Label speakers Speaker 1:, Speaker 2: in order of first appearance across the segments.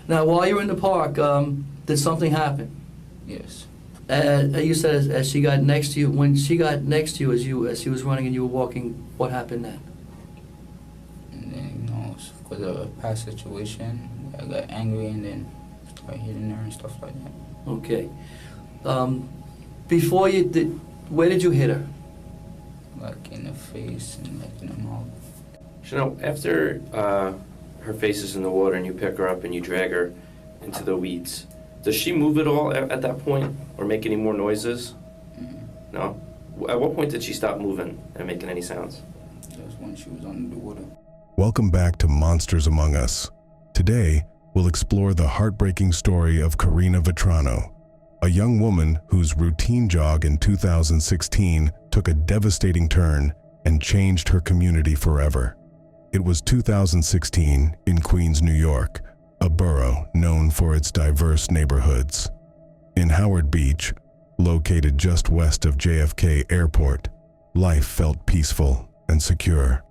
Speaker 1: Now, while you were in the park, did something happen?
Speaker 2: Yes.
Speaker 1: You said as she got next to you, when she got next to you as she was running and you were walking, what happened then?
Speaker 2: And then, because of a past situation, I got angry and then started hitting her and stuff like that.
Speaker 1: Okay. Before you did, where did you hit her?
Speaker 2: Like in the face and like in the mouth.
Speaker 3: Chanel, after her face is in the water and you pick her up and you drag her into the weeds, does she move at all at that point or make any more noises?
Speaker 2: Mm-hmm.
Speaker 3: No? At what point did she stop moving and making any sounds?
Speaker 2: That was when she was under the water.
Speaker 4: Welcome back to Monsters Among Us. Today, we'll explore the heartbreaking story of Karina Vetrano, a young woman whose routine jog in 2016 took a devastating turn and changed her community forever. It was 2016 in Queens, New York, a borough known for its diverse neighborhoods. In Howard Beach, located just west of JFK Airport, life felt peaceful and secure,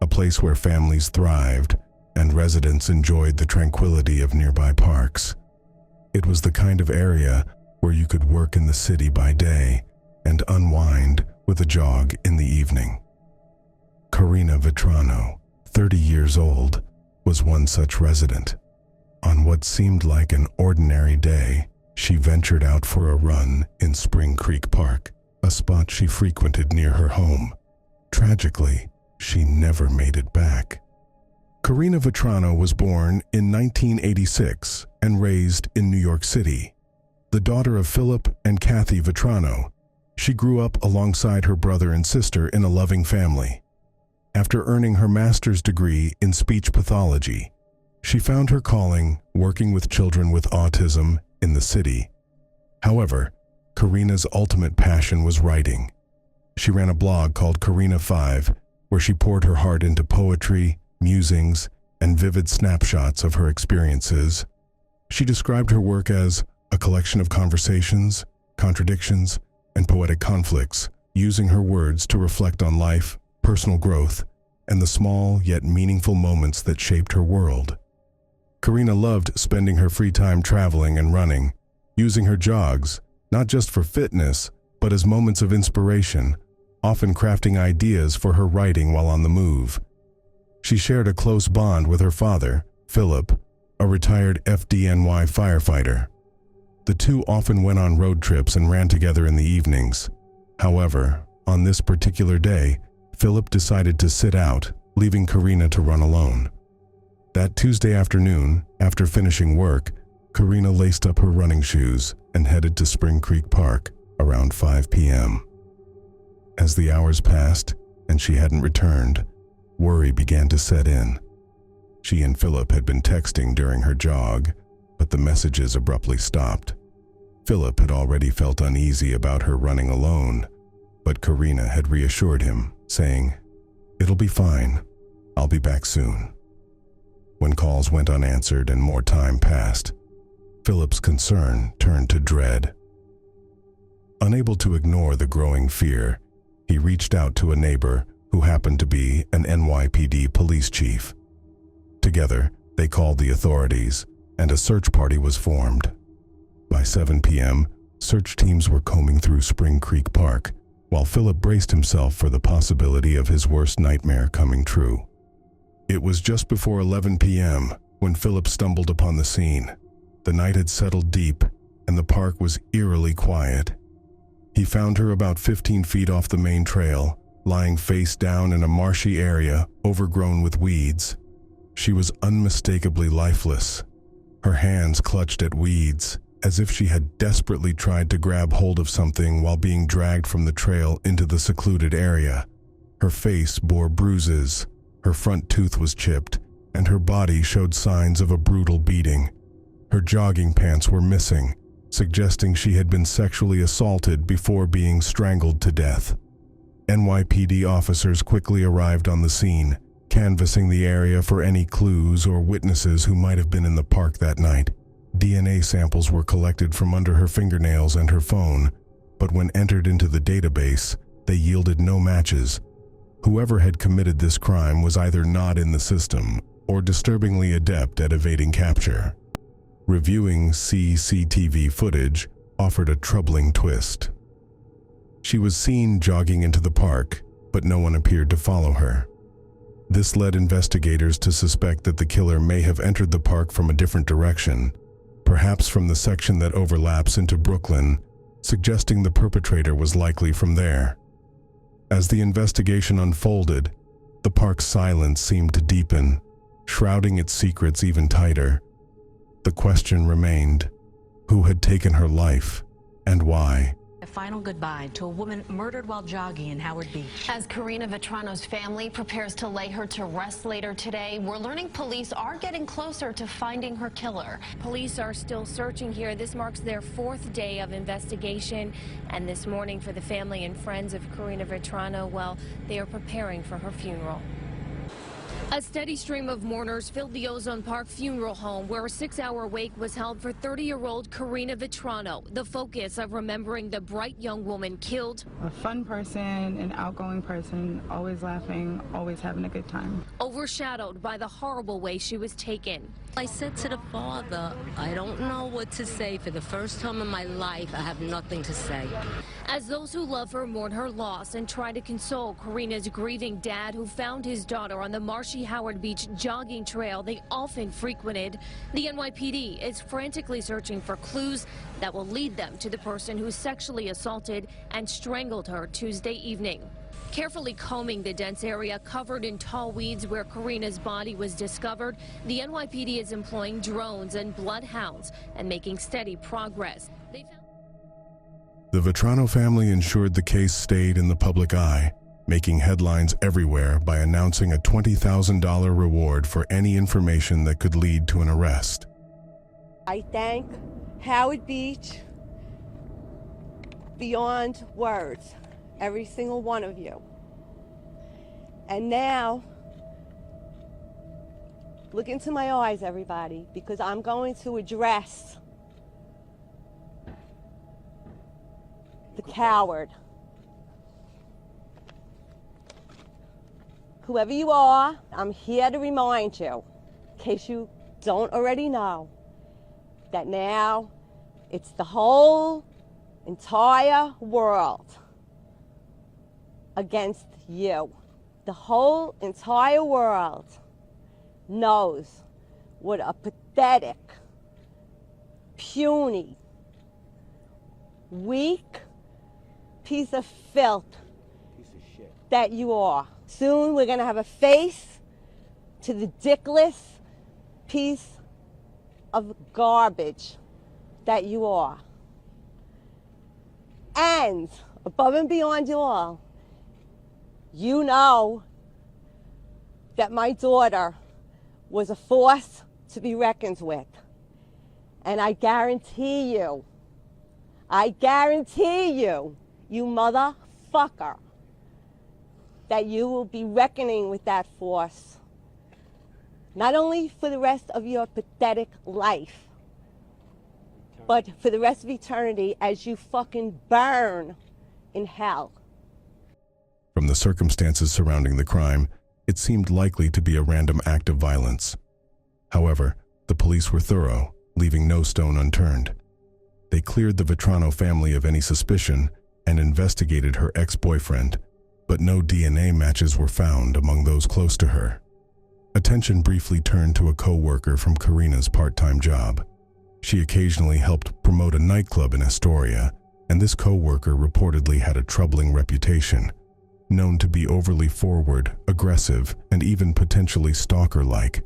Speaker 4: a place where families thrived and residents enjoyed the tranquility of nearby parks. It was the kind of area where you could work in the city by day and unwind with a jog in the evening. Karina Vetrano, 30 years old, was one such resident. On what seemed like an ordinary day, she ventured out for a run in Spring Creek Park, a spot she frequented near her home. Tragically, she never made it back. Karina Vetrano was born in 1986 and raised in New York City. The daughter of Philip and Kathy Vetrano, she grew up alongside her brother and sister in a loving family. After earning her master's degree in speech pathology, she found her calling working with children with autism in the city. However, Karina's ultimate passion was writing. She ran a blog called Karina 5, where she poured her heart into poetry, musings, and vivid snapshots of her experiences. She described her work as a collection of conversations, contradictions, and poetic conflicts, using her words to reflect on life, personal growth, and the small yet meaningful moments that shaped her world. Karina loved spending her free time traveling and running, using her jogs, not just for fitness, but as moments of inspiration, often crafting ideas for her writing while on the move. She shared a close bond with her father, Philip, a retired FDNY firefighter. The two often went on road trips and ran together in the evenings. However, on this particular day, Philip decided to sit out, leaving Karina to run alone. That Tuesday afternoon, after finishing work, Karina laced up her running shoes and headed to Spring Creek Park around 5 p.m. As the hours passed and she hadn't returned, worry began to set in. She and Philip had been texting during her jog, but the messages abruptly stopped. Philip had already felt uneasy about her running alone, but Karina had reassured him, saying, "It'll be fine. I'll be back soon." When calls went unanswered and more time passed, Philip's concern turned to dread. Unable to ignore the growing fear, he reached out to a neighbor who happened to be an NYPD police chief. Together, they called the authorities, and a search party was formed. By 7 p.m., search teams were combing through Spring Creek Park, while Philip braced himself for the possibility of his worst nightmare coming true. It was just before 11 p.m. when Philip stumbled upon the scene. The night had settled deep, and the park was eerily quiet. He found her about 15 feet off the main trail, lying face down in a marshy area overgrown with weeds. She was unmistakably lifeless. Her hands clutched at weeds, as if she had desperately tried to grab hold of something while being dragged from the trail into the secluded area. Her face bore bruises, her front tooth was chipped, and her body showed signs of a brutal beating. Her jogging pants were missing, suggesting she had been sexually assaulted before being strangled to death. NYPD officers quickly arrived on the scene, canvassing the area for any clues or witnesses who might have been in the park that night. DNA samples were collected from under her fingernails and her phone, but when entered into the database, they yielded no matches. Whoever had committed this crime was either not in the system or disturbingly adept at evading capture. Reviewing CCTV footage offered a troubling twist. She was seen jogging into the park, but no one appeared to follow her. This led investigators to suspect that the killer may have entered the park from a different direction, perhaps from the section that overlaps into Brooklyn, suggesting the perpetrator was likely from there. As the investigation unfolded, the park's silence seemed to deepen, shrouding its secrets even tighter. The question remained, who had taken her life and why?
Speaker 5: A final goodbye to a woman murdered while jogging in Howard Beach.
Speaker 6: As Karina Vetrano's family prepares to lay her to rest later today, we're learning police are getting closer to finding her killer.
Speaker 7: Police are still searching here. This marks their 4th day of investigation. And this morning for the family and friends of Karina Vetrano, well, they are preparing for her funeral. A steady stream of mourners filled the Ozone Park Funeral Home, where a 6-hour wake was held for 30-year-old Karina Vetrano, the focus of remembering the bright young woman killed.
Speaker 8: A fun person, an outgoing person, always laughing, always having a good time.
Speaker 7: Overshadowed by the horrible way she was taken.
Speaker 9: I said to the father, I don't know what to say. For the first time in my life, I have nothing to say.
Speaker 7: As those who love her mourn her loss and try to console Karina's grieving dad, who found his daughter on the marshy Howard Beach jogging trail they often frequented, the NYPD is frantically searching for clues that will lead them to the person who sexually assaulted and strangled her Tuesday evening. Carefully combing the dense area covered in tall weeds where Karina's body was discovered, the NYPD is employing drones and bloodhounds and making steady progress.
Speaker 4: The Vetrano family ensured the case stayed in the public eye, making headlines everywhere by announcing a $20,000 reward for any information that could lead to an arrest.
Speaker 10: I thank Howard Beach beyond words, every single one of you. And now, look into my eyes, everybody, because I'm going to address the coward. Whoever you are, I'm here to remind you, in case you don't already know, that now it's the whole entire world against you. The whole entire world knows what a pathetic, puny, weak piece of filth that you are. Soon we're gonna have a face to the dickless piece of garbage that you are. And above and beyond you all, you know that my daughter was a force to be reckoned with. And I guarantee you, you motherfucker, that you will be reckoning with that force. Not only for the rest of your pathetic life, but for the rest of eternity as you fucking burn in hell.
Speaker 4: From the circumstances surrounding the crime, it seemed likely to be a random act of violence. However, the police were thorough, leaving no stone unturned. They cleared the Vetrano family of any suspicion and investigated her ex-boyfriend, but no DNA matches were found among those close to her. Attention briefly turned to a co-worker from Karina's part-time job. She occasionally helped promote a nightclub in Astoria, and this co-worker reportedly had a troubling reputation, known to be overly forward, aggressive, and even potentially stalker-like.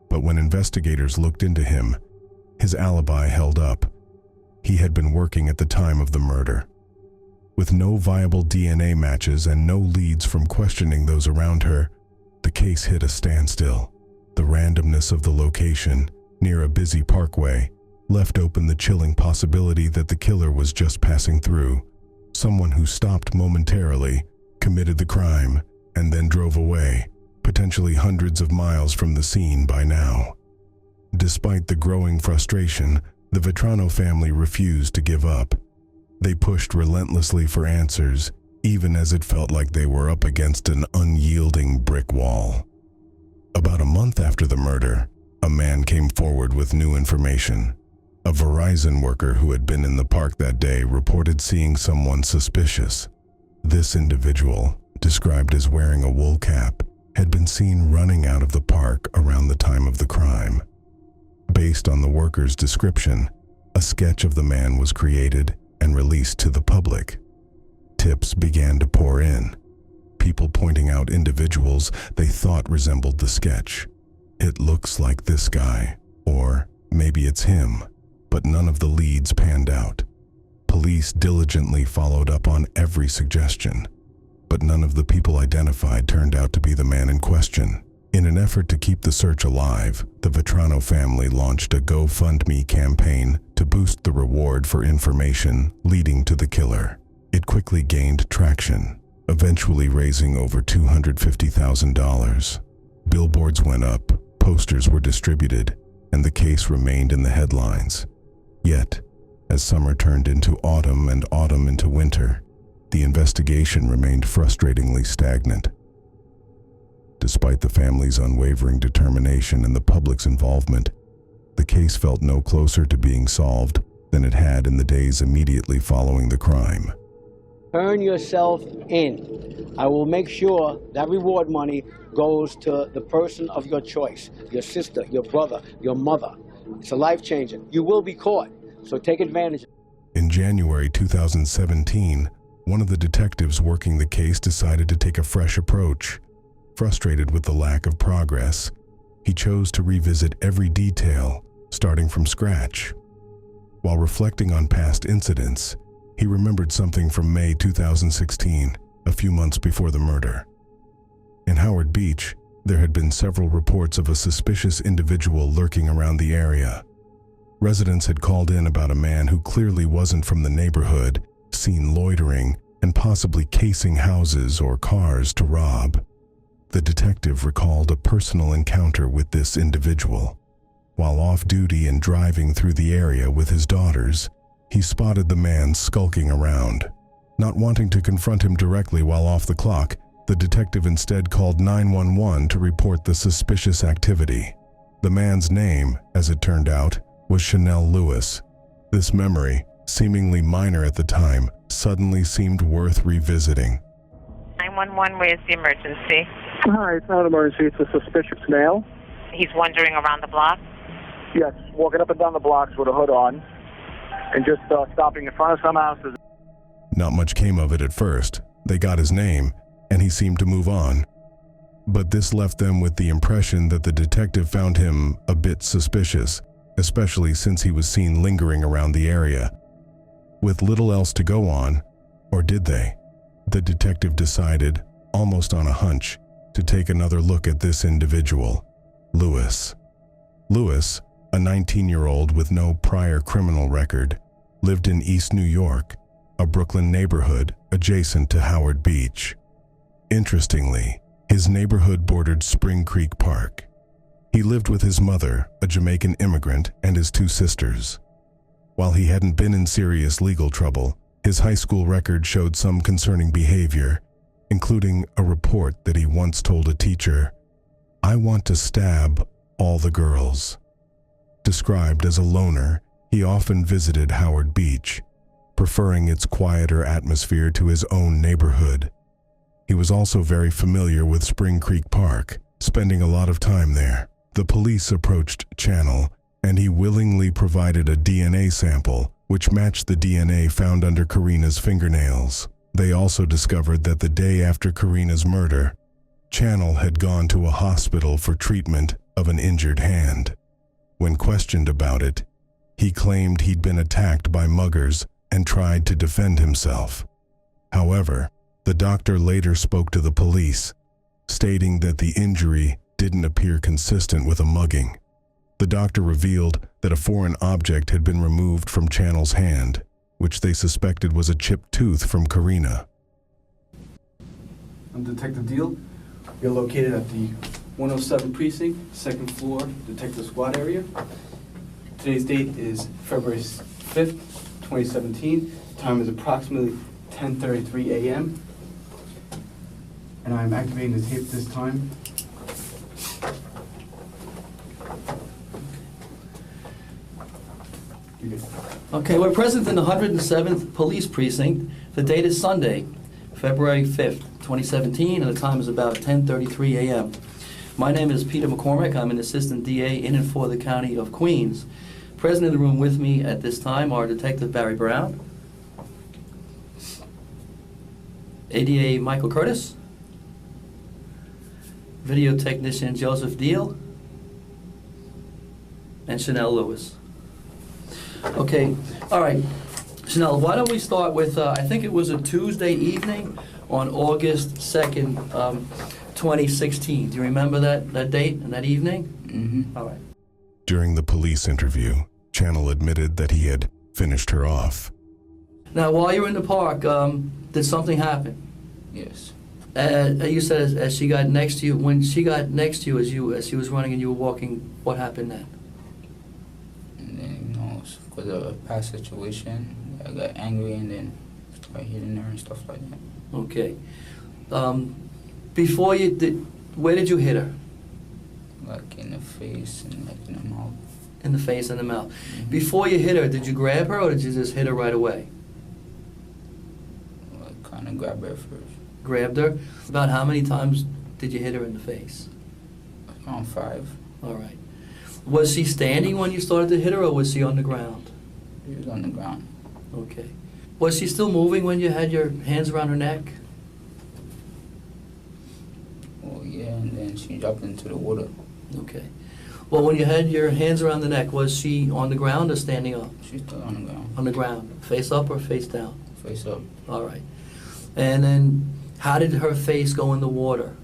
Speaker 4: But when investigators looked into him, his alibi held up. He had been working at the time of the murder. With no viable DNA matches and no leads from questioning those around her, the case hit a standstill. The randomness of the location, near a busy parkway, left open the chilling possibility that the killer was just passing through. Someone who stopped momentarily, committed the crime, and then drove away, potentially hundreds of miles from the scene by now. Despite the growing frustration, the Vetrano family refused to give up. They pushed relentlessly for answers, even as it felt like they were up against an unyielding brick wall. About a month after the murder, a man came forward with new information. A Verizon worker who had been in the park that day reported seeing someone suspicious. This individual, described as wearing a wool cap, had been seen running out of the park around the time of the crime. Based on the worker's description, a sketch of the man was created and released to the public. Tips began to pour in, people pointing out individuals they thought resembled the sketch. It looks like this guy, or maybe it's him, but none of the leads panned out. Police diligently followed up on every suggestion, but none of the people identified turned out to be the man in question. In an effort to keep the search alive, the Vetrano family launched a GoFundMe campaign to boost the reward for information leading to the killer. It quickly gained traction, eventually raising over $250,000. Billboards went up, posters were distributed, and the case remained in the headlines. Yet, as summer turned into autumn and autumn into winter, the investigation remained frustratingly stagnant. Despite the family's unwavering determination and the public's involvement, the case felt no closer to being solved than it had in the days immediately following the crime.
Speaker 11: Turn yourself in. I will make sure that reward money goes to the person of your choice, your sister, your brother, your mother. It's a life changer. You will be caught, so take advantage.
Speaker 4: In January 2017, one of the detectives working the case decided to take a fresh approach. Frustrated with the lack of progress, he chose to revisit every detail, starting from scratch. While reflecting on past incidents, he remembered something from May 2016, a few months before the murder. In Howard Beach, there had been several reports of a suspicious individual lurking around the area. Residents had called in about a man who clearly wasn't from the neighborhood, seen loitering and possibly casing houses or cars to rob. The detective recalled a personal encounter with this individual. While off-duty and driving through the area with his daughters, he spotted the man skulking around. Not wanting to confront him directly while off the clock, the detective instead called 911 to report the suspicious activity. The man's name, as it turned out, was Chanel Lewis. This memory, seemingly minor at the time, suddenly seemed worth revisiting.
Speaker 12: 911, where's the emergency?
Speaker 13: Hi, it's not an emergency. It's a suspicious male.
Speaker 12: He's wandering around the block?
Speaker 13: Yes, walking up and down the blocks with a hood on and just stopping in front of some houses.
Speaker 4: Not much came of it at first. They got his name, and he seemed to move on. But this left them with the impression that the detective found him a bit suspicious, especially since he was seen lingering around the area. With little else to go on, or did they? The detective decided, almost on a hunch, to take another look at this individual, Lewis. Lewis, a 19-year-old with no prior criminal record, lived in East New York, a Brooklyn neighborhood adjacent to Howard Beach. Interestingly, his neighborhood bordered Spring Creek Park. He lived with his mother, a Jamaican immigrant, and his two sisters. While he hadn't been in serious legal trouble, his high school record showed some concerning behavior, including a report that he once told a teacher, "I want to stab all the girls." Described as a loner, he often visited Howard Beach, preferring its quieter atmosphere to his own neighborhood. He was also very familiar with Spring Creek Park, spending a lot of time there. The police approached Channel, and he willingly provided a DNA sample, which matched the DNA found under Karina's fingernails. They also discovered that the day after Karina's murder, Channel had gone to a hospital for treatment of an injured hand. When questioned about it, he claimed he'd been attacked by muggers and tried to defend himself. However, the doctor later spoke to the police, stating that the injury didn't appear consistent with a mugging. The doctor revealed that a foreign object had been removed from Channel's hand, which they suspected was a chipped tooth from Karina.
Speaker 14: I'm Detective Deal. We are located at the 107 Precinct, second floor, Detective Squad area. Today's date is February 5th, 2017. Time is approximately 10:33 a.m. And I'm activating the tape this time.
Speaker 1: Okay, we're present in the 107th Police Precinct. The date is Sunday, February 5th, 2017, and the time is about 10:33 a.m. My name is Peter McCormick. I'm an assistant DA in and for the County of Queens. Present in the room with me at this time are Detective Barry Brown, ADA Michael Curtis, video technician Joseph Deal, and Chanel Lewis. Okay, all right. Chanel, why don't we start with, I think it was a Tuesday evening on August 2nd, 2016. Do you remember that date and that evening?
Speaker 2: Mm-hmm.
Speaker 1: All right.
Speaker 4: During the police interview, Channel admitted that he had finished her off.
Speaker 1: Now, while you were in the park, did something happen?
Speaker 2: Yes.
Speaker 1: You said as she got next to you, when she got next to you as she was running and you were walking, what happened then?
Speaker 2: And then, because of a past situation, I got angry and then started hitting her and stuff like that.
Speaker 1: Okay. Before you did, where did you hit her?
Speaker 2: Like in the face and like in the mouth.
Speaker 1: In the face and the mouth. Mm-hmm. Before you hit her, did you grab her or did you just hit her right away?
Speaker 2: I kind of grabbed her first.
Speaker 1: Grabbed her? About how many times did you hit her in the face?
Speaker 2: Around 5.
Speaker 1: All right. Was she standing when you started to hit her or was she on the ground?
Speaker 2: She was on the ground.
Speaker 1: Okay. Was she still moving when you had your hands around her neck?
Speaker 2: Well, yeah, and then she dropped into the water.
Speaker 1: Okay. Well, when you had your hands around the neck, was she on the ground or standing up?
Speaker 2: She's still on the ground.
Speaker 1: On the ground. Face up or face down?
Speaker 2: Face up.
Speaker 1: All right. And then how did her face go in the water?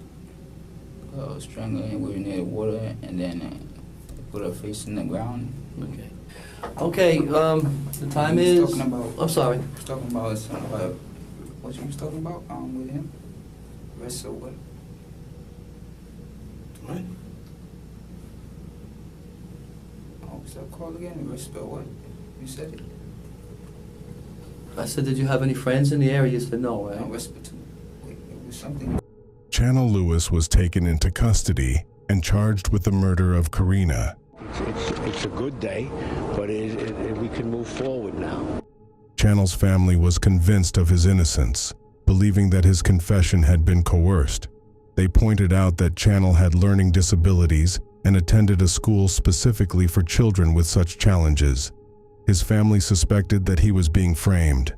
Speaker 2: I was strangling. We were near the water, and then put her face in the ground.
Speaker 1: Okay. Okay, the time is...
Speaker 2: Talking about,
Speaker 1: I'm sorry.
Speaker 2: I was talking about what you was talking about with him? Wrestle what?
Speaker 1: What?
Speaker 2: Oh, what's that called again? Wrestle what? You said it.
Speaker 1: I said, did you have any friends in the area? You said no, right?
Speaker 2: No, wrestle too. Wait, it was something.
Speaker 4: Channel Lewis was taken into custody and charged with the murder of Karina.
Speaker 11: It's a good day, but we can move forward now.
Speaker 4: Channel's family was convinced of his innocence, believing that his confession had been coerced. They pointed out that Channel had learning disabilities and attended a school specifically for children with such challenges. His family suspected that he was being framed,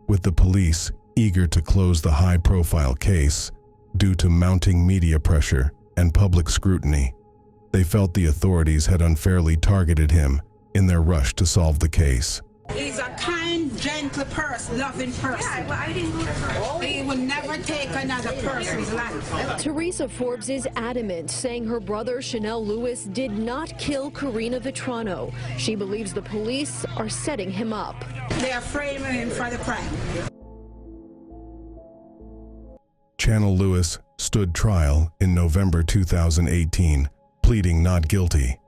Speaker 4: with the police eager to close the high-profile case due to mounting media pressure and public scrutiny. They felt the authorities had unfairly targeted him in their rush to solve the case.
Speaker 15: He's a kind, gentle person, loving person. Yeah, well, I didn't go to her. He will never take another person's life.
Speaker 7: Teresa Forbes is adamant, saying her brother Chanel Lewis did not kill Karina Vetrano. She believes the police are setting him up.
Speaker 15: They are framing him for the crime.
Speaker 4: Channel Lewis stood trial in November 2018, pleading not guilty.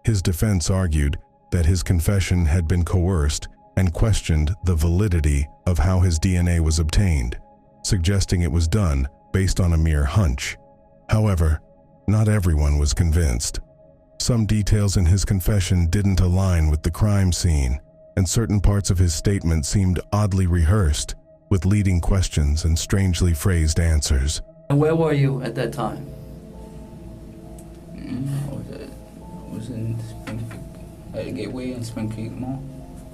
Speaker 4: His defense argued that his confession had been coerced and questioned the validity of how his DNA was obtained, suggesting it was done based on a mere hunch. However, not everyone was convinced. Some details in his confession didn't align with the crime scene, and certain parts of his statement seemed oddly rehearsed, with leading questions and strangely phrased answers.
Speaker 1: And where were you at that time?
Speaker 2: I was in Spring Creek, at the Gateway in Spring Creek Mall.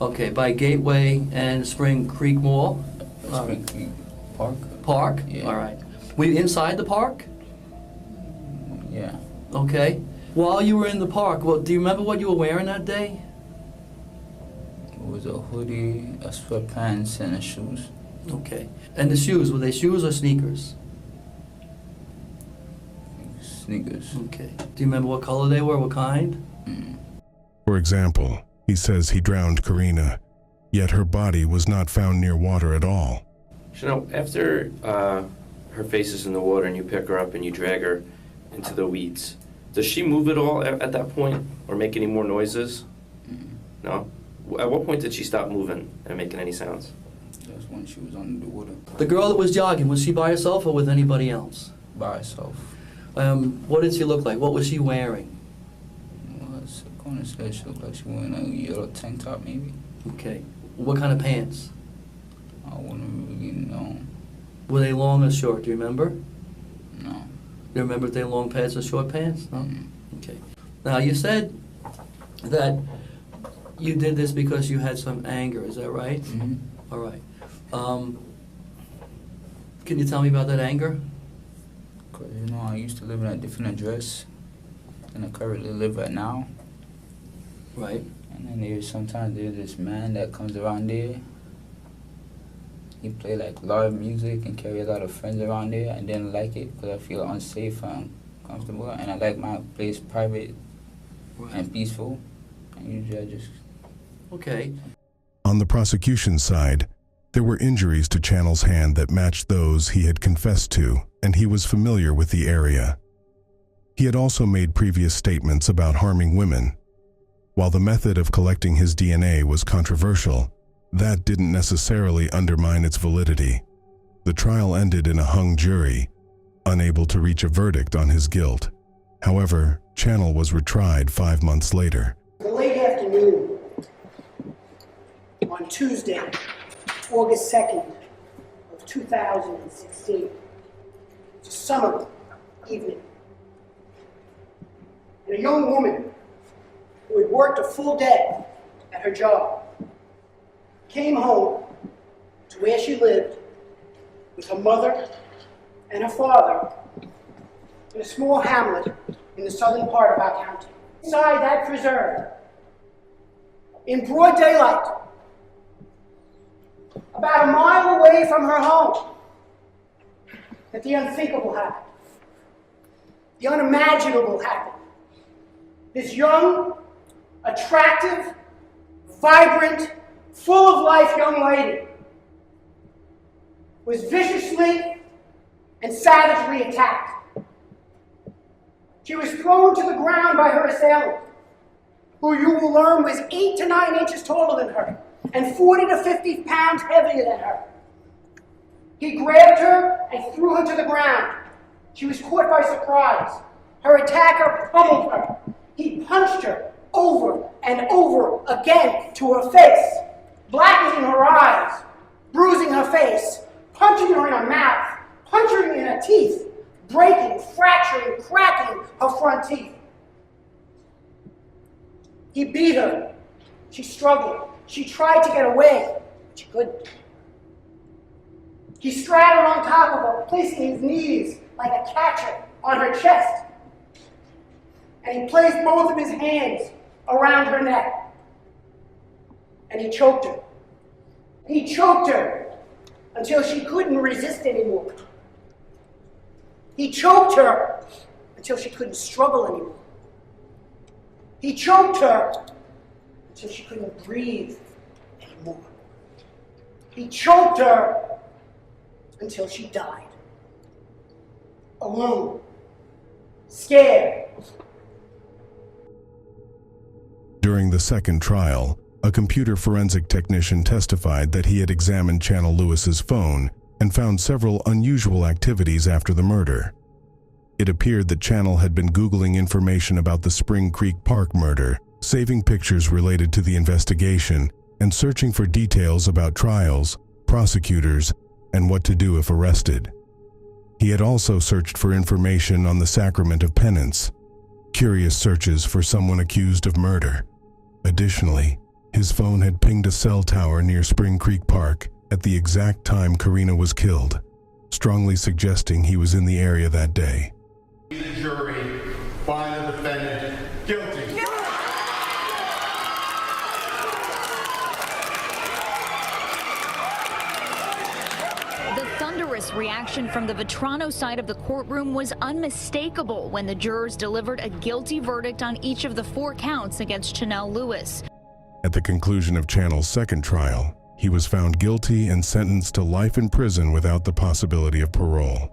Speaker 1: Okay, by Gateway and Spring Creek Mall?
Speaker 2: Spring Creek Park.
Speaker 1: Park?
Speaker 2: Yeah.
Speaker 1: All right. Were you inside the park?
Speaker 2: Yeah.
Speaker 1: Okay. While you were in the park, well, do you remember what you were wearing that day?
Speaker 2: It was a hoodie, a sweatpants, and shoes.
Speaker 1: Okay. And the shoes, were they shoes or sneakers?
Speaker 2: Sneakers.
Speaker 1: Okay. Do you remember what color they were, what kind?
Speaker 4: For example, he says he drowned Karina, yet her body was not found near water at all.
Speaker 3: Chanel, after her face is in the water and you pick her up and you drag her into the weeds, does she move at all at that point or make any more noises? No? At what point did she stop moving and making any sounds?
Speaker 2: That's when she was under the water.
Speaker 1: The girl that was jogging, was she by herself or with anybody else?
Speaker 2: By herself.
Speaker 1: What did she look like? What was she wearing?
Speaker 2: It was a Karina said she looked like she wore a yellow tank top, maybe.
Speaker 1: Okay. What kind of pants?
Speaker 2: I wouldn't really know.
Speaker 1: Were they long or short? Do you remember?
Speaker 2: No.
Speaker 1: You remember if they long pants or short pants? No? Okay. Now, you said that you did this because you had some anger. Is that right?
Speaker 2: Mm-hmm.
Speaker 1: All right. Can you tell me about that anger?
Speaker 2: Because, you know, I used to live in a different address than I currently live at now.
Speaker 1: Right.
Speaker 2: And then sometimes there's this man that comes around there. He play like live music and carry a lot of friends around there. I didn't like it because I feel unsafe and uncomfortable. And I like my place private and peaceful. And usually I just...
Speaker 1: Okay.
Speaker 4: On the prosecution side, there were injuries to Channel's hand that matched those he had confessed to, and he was familiar with the area. He had also made previous statements about harming women. While the method of collecting his DNA was controversial, that didn't necessarily undermine its validity. The trial ended in a hung jury, unable to reach a verdict on his guilt. However, Channel was retried 5 months later.
Speaker 16: The late afternoon on Tuesday, August 2nd of 2016. It's a summer evening. And a young woman who had worked a full day at her job came home to where she lived with her mother and her father in a small hamlet in the southern part of our county. Inside that preserve, in broad daylight, about a mile away from her home, that the unthinkable happened. The unimaginable happened. This young, attractive, vibrant, full of life young lady was viciously and savagely attacked. She was thrown to the ground by her assailant, who you will learn was 8 to 9 inches taller than her and 40 to 50 pounds heavier than her. He grabbed her and threw her to the ground. She was caught by surprise. Her attacker pummeled her. He punched her over and over again to her face, blackening her eyes, bruising her face, punching her in her mouth, punching her in her teeth, breaking, fracturing, cracking her front teeth. He beat her. She struggled. She tried to get away, but she couldn't. He straddled on top of her, placing his knees like a catcher on her chest. And he placed both of his hands around her neck. And he choked her. He choked her until she couldn't resist anymore. He choked her until she couldn't struggle anymore. He choked her until she couldn't breathe anymore. He choked her until she died. Alone. Scared.
Speaker 4: During the second trial, a computer forensic technician testified that he had examined Channel Lewis's phone and found several unusual activities after the murder. It appeared that Channel had been Googling information about the Spring Creek Park murder, saving pictures related to the investigation, and searching for details about trials, prosecutors, and what to do if arrested. He had also searched for information on the Sacrament of Penance, curious searches for someone accused of murder. Additionally, his phone had pinged a cell tower near Spring Creek Park at the exact time Karina was killed, strongly suggesting he was in the area that day.
Speaker 17: The jury find the defendant guilty.
Speaker 18: The thunderous reaction from the Vetrano side of the courtroom was unmistakable when the jurors delivered a guilty verdict on each of the 4 counts against Chanel Lewis.
Speaker 4: At the conclusion of Channel's second trial, he was found guilty and sentenced to life in prison without the possibility of parole.